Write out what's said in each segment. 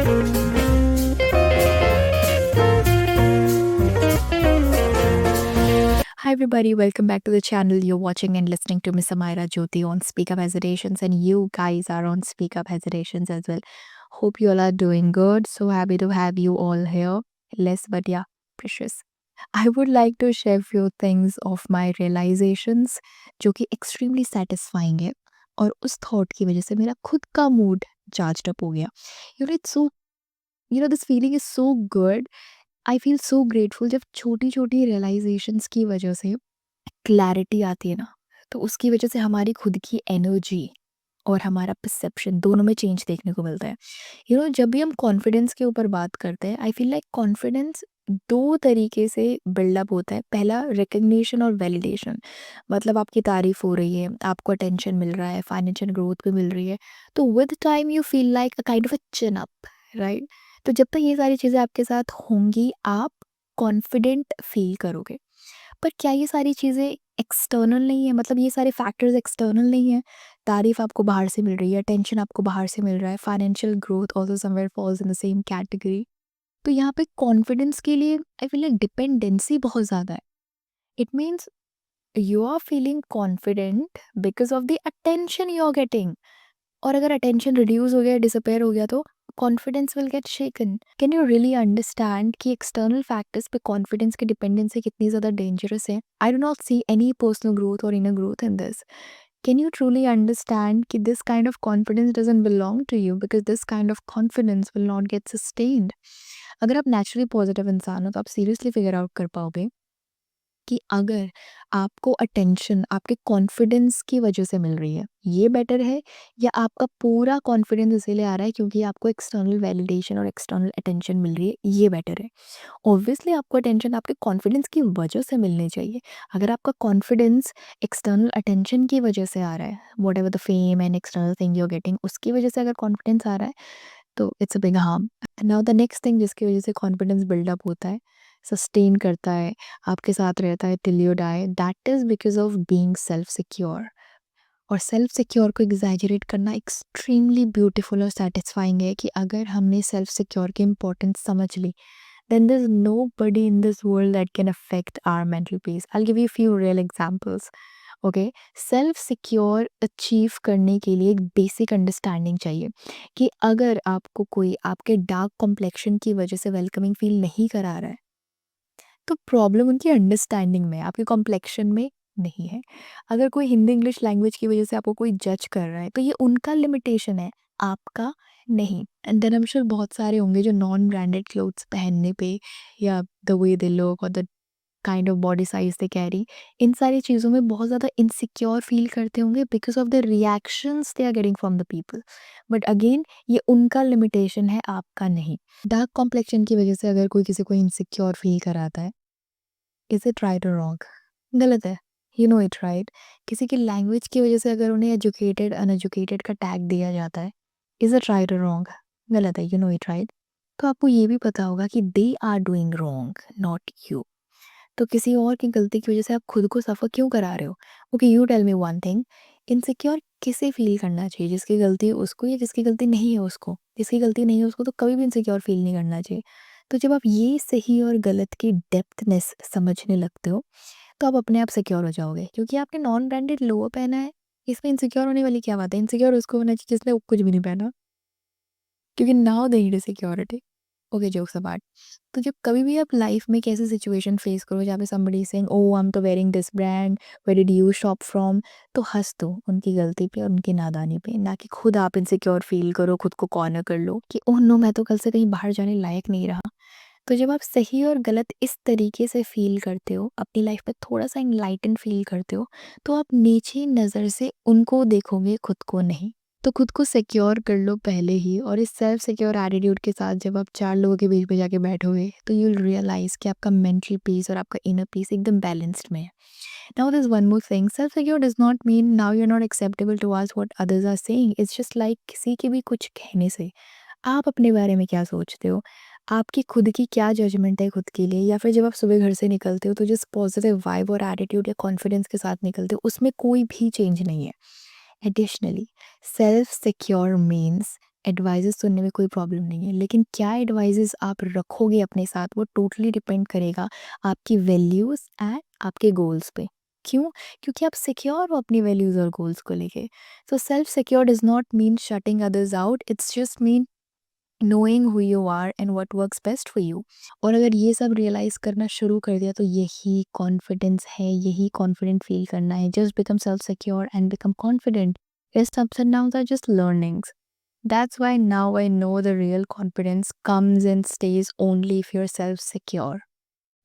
Hi everybody, welcome back to the channel. You're watching and listening to Miss Amira Jyoti on Speak Up Hesitations, and you guys are on Speak Up Hesitations as well. Hope you all are doing good. So happy to have you all here. Less but yeah, precious. I would like to share few things of my realizations जो कि extremely satisfying है और उस thought की वजह से मेरा खुद का mood charged up हो गया. It's so, this feeling is so good. I feel so grateful जब छोटी-छोटी रियलाइज़ेशंस की वजह से क्लैरिटी आती है ना, तो उसकी वजह से हमारी खुद की एनर्जी और हमारा परसेप्शन दोनों में चेंज देखने को मिलता है। जब भी हम कॉन्फिडेंस के ऊपर बात करते हैं, आई फील लाइक कॉन्फिडेंस 2 तरीके से बिल्डअप होता है। पहला रिकॉग्निशन और वैलिडेशन, मतलब आपकी तारीफ़ हो रही है, आपको अटेंशन मिल रहा है, फाइनेंशियल ग्रोथ भी मिल रही है, तो with time you feel like a kind of a chin up, right? तो जब तक ये सारी चीज़ें आपके साथ होंगी, आप कॉन्फिडेंट फ़ील करोगे। पर क्या ये सारी चीज़ें एक्सटर्नल नहीं है? मतलब ये सारे फैक्टर्स एक्सटर्नल नहीं है? तारीफ़ आपको बाहर से मिल रही है, अटेंशन आपको बाहर से मिल रहा है, financial growth also somewhere falls in the same category. तो यहाँ पे कॉन्फिडेंस के लिए आई फील लाइक डिपेंडेंसी बहुत ज़्यादा है। It means you are feeling confident because of the attention you are getting, और अगर अटेंशन रिड्यूस हो गया, डिसअपियर हो गया, तो confidence will get shaken. Can you really understand कि एक्सटर्नल फैक्टर्स पे कॉन्फिडेंस की डिपेंडेंसी कितनी ज़्यादा डेंजरस है? I do not see any personal growth और inner growth in this. Can you truly understand कि this kind of confidence doesn't belong to you, because this kind of confidence will not get sustained. अगर आप naturally positive इंसान हो, तो आप seriously figure out कर पाओगे कि अगर आपको अटेंशन आपके कॉन्फिडेंस की वजह से मिल रही है, ये बेटर है, या आपका पूरा कॉन्फिडेंस इसीलिए आ रहा है क्योंकि आपको एक्सटर्नल वैलिडेशन और एक्सटर्नल अटेंशन मिल रही है, ये बेटर है। ऑब्वियसली आपको अटेंशन आपके कॉन्फिडेंस की वजह से मिलनी चाहिए। अगर आपका कॉन्फिडेंस एक्सटर्नल अटेंशन की वजह से आ रहा है, whatever the fame and external thing you are getting, उसकी वजह से अगर कॉन्फिडेंस आ रहा है, तो it's a big harm. Now the next thing जिसकी वजह से कॉन्फिडेंस बिल्डअप होता है, सस्टेन करता है, आपके साथ रहता है till you die, that is because of being self secure. और सेल्फ सिक्योर को एग्जैजरेट करना एक्सट्रीमली ब्यूटीफुल और सेटिस्फाइंग है कि अगर हमने सेल्फ सिक्योर की इंपॉर्टेंस समझ ली, then there's nobody in this world that can affect our mental peace. I'll give you a few real examples. Okay, self secure achieve करने के लिए एक बेसिक अंडरस्टैंडिंग चाहिए कि अगर आपको कोई आपके डार्क कॉम्प्लेक्शन की वजह से वेलकमिंग फील नहीं करा रहा है, तो प्रॉब्लम उनकी अंडरस्टैंडिंग में है, आपके कॉम्प्लेक्शन में नहीं है। अगर कोई हिंदी इंग्लिश लैंग्वेज की वजह से आपको कोई जज कर रहा है, तो ये उनका लिमिटेशन है, आपका नहीं। And then I am sure बहुत सारे होंगे जो नॉन ब्रांडेड क्लोथ्स पहनने पे, या द वे दे लुक और the kind of body size they carry, इन सारी चीज़ों में बहुत ज़्यादा इनसिक्योर फील करते होंगे because of the reactions they are getting from the people. But again, ये उनका लिमिटेशन है, आपका नहीं। डार्क कॉम्प्लेक्शन की वजह से अगर कोई किसी को इनसिक्योर फील कराता है, इज़ इट राइट और रॉन्ग? गलत है। You know it, right? किसी की लैंग्वेज की वजह से अगर उन्हें एजुकेटेड अनएजुकेटेड का टैग दिया जाता है, इज़ इट राइट और रॉन्ग? गलत है। You know it, right? तो आपको ये भी पता होगा कि they are doing wrong, not you. तो किसी और की गलती की वजह से आप खुद को सफ़र क्यों करा रहे हो? Okay, you tell me one thing, insecure किसे फ़ील करना चाहिए? जिसकी गलती है उसको, या जिसकी गलती नहीं है उसको? जिसकी गलती नहीं है उसको तो कभी भी इनसिक्योर फ़ील नहीं करना चाहिए। तो जब आप ये सही और गलत की डेप्थनेस समझने लगते हो, तो आप अपने आप सिक्योर हो जाओगे, क्योंकि आपने नॉन ब्रांडेड लोअर पहना है, इसमें इनसिक्योर होने वाली क्या बात है? इनसिक्योर उसको होना चाहिए जिसने कुछ भी नहीं पहना, क्योंकि now they need a security. Okay, jokes apart. तो जब कभी भी आप लाइफ में एक ऐसी सिचुएशन फेस करो जहाँ पे somebody is saying, oh I'm तो wearing this brand, where did you shop from, तो हंस दो उनकी गलती पे और उनकी नादानी पे, ना कि खुद आप इनसिक्योर फील करो, खुद को कॉर्नर कर लो कि ओह नो, मैं तो कल से कहीं बाहर जाने लायक नहीं रहा। तो जब आप सही और गलत इस तरीके से फील करते हो, अपनी लाइफ में थोड़ा सा इनलाइटन फील करते हो, तो आप नीचे नज़र से उनको देखोगे, खुद को नहीं। तो खुद को सिक्योर कर लो पहले ही, और इस सेल्फ सिक्योर एटीट्यूड के साथ जब आप 4 लोगों के बीच में जाके बैठोगे, तो यू विल रियलाइज़ कि आपका मेंटल पीस और आपका इनर पीस एकदम बैलेंस्ड में है। Now there is one more thing, self secure does not mean now you are not acceptable towards what others are saying. It's just like किसी के भी कुछ कहने से आप अपने बारे में क्या सोचते हो? आपकी खुद की क्या जजमेंट है खुद के लिए? या फिर जब आप सुबह घर से निकलते हो, तो जिस पॉजिटिव वाइब और एटीट्यूड या कॉन्फिडेंस के साथ निकलते हो, उसमें कोई भी चेंज नहीं है। Additionally, self secure means advices सुनने में कोई प्रॉब्लम नहीं है, लेकिन क्या एडवाइसेस आप रखोगे अपने साथ वो टोटली डिपेंड करेगा आपकी वैल्यूज़ एंड आपके गोल्स पे। क्यों? क्योंकि आप सिक्योर हो अपनी वैल्यूज़ और गोल्स को लेके। So self secure does not mean shutting others out, it's just mean knowing who you are and what works best for you. और अगर ये सब रियलाइज़ करना शुरू कर दिया तो यही कॉन्फिडेंस है, यही कॉन्फिडेंट फील करना है। Just become self secure and become confident. Rest ups and downs are just learnings. That's why now I know the real confidence comes and stays only if you're self secure.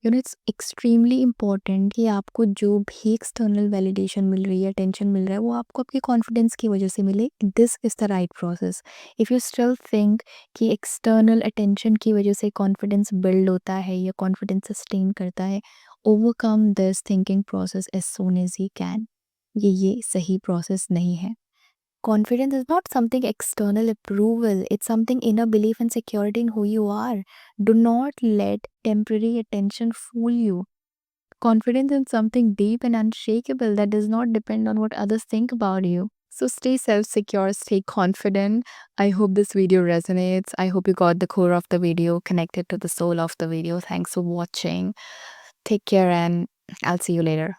It's extremely important कि आपको जो भी external validation मिल रही है, attention मिल रहा है, वो आपको आपके कॉन्फिडेंस की वजह से मिले। This is the right process. If you still think कि एक्सटर्नल अटेंशन की वजह से कॉन्फिडेंस बिल्ड होता है या कॉन्फिडेंस सस्टेन करता है, overcome this thinking process as soon as you can. ये सही प्रोसेस नहीं है। Confidence is not something external approval, it's something inner belief and security in who you are. Do not let temporary attention fool you. Confidence is something deep and unshakable that does not depend on what others think about you. So stay self secure, stay confident. I hope this video resonates. I hope you got the core of the video connected to the soul of the video. Thanks for watching. Take care, and I'll see you later.